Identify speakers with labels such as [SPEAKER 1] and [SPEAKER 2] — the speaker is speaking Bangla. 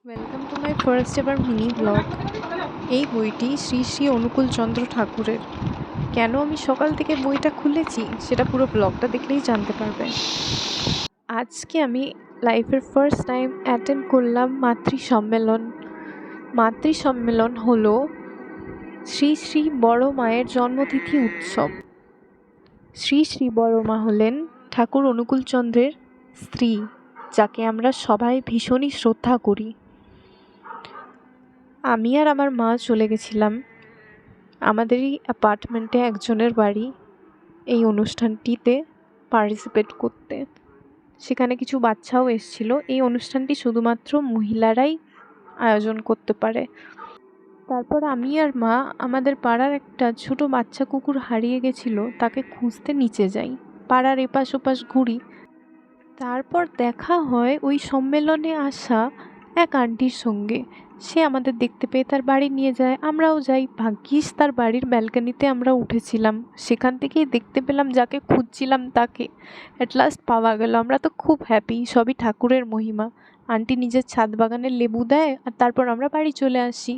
[SPEAKER 1] Welcome to my first ever mini blog. এই বইটি শ্রী শ্রী অনুকূলচন্দ্র ঠাকুরের। কেন আমি সকাল থেকে বইটা খুলেছি সেটা পুরো ব্লগটা দেখলেই জানতে পারবে। আজকে আমি লাইফের ফার্স্ট টাইম অ্যাটেন্ড করলাম মাতৃসম্মেলন। মাতৃসম্মেলন হলো শ্রী শ্রী বড় মায়ের জন্মতিথি উৎসব। শ্রী শ্রী বড় মা হলেন ঠাকুর অনুকূলচন্দ্রের স্ত্রী, যাকে আমরা সবাই ভীষণই শ্রদ্ধা করি। আমি আর আমার মা চলে গেছিলাম আমাদেরই অ্যাপার্টমেন্টে একজনের বাড়ি এই অনুষ্ঠানটিতে পার্টিসিপেট করতে। সেখানে কিছু বাচ্চাও এসেছিল। এই অনুষ্ঠানটি শুধুমাত্র মহিলারাই আয়োজন করতে পারে। তারপর আমি আর মা আমাদের পাড়ার একটা ছোট বাচ্চা কুকুর হারিয়ে গেছিল, তাকে খুঁজতে নিচে যাই। পাড়ার এপাশ ওপাশ ঘুরি। তারপর দেখা হয় ওই সম্মেলনে আসা এক আন্টির সঙ্গে। সে আমাদের দেখতে পেয়ে তার বাড়ি নিয়ে যায়, আমরাও যাই। ভাগ্যিস তার বাড়ির ব্যালকনিতে আমরা উঠেছিলাম, সেখান থেকেই দেখতে পেলাম যাকে খুঁজছিলাম তাকে। অ্যাট লাস্ট পাওয়া গেল। আমরা তো খুব হ্যাপি, সবই ঠাকুরের মহিমা। আন্টি নিজের ছাদ বাগানের লেবু দেয় আর তারপর আমরা বাড়ি চলে আসি।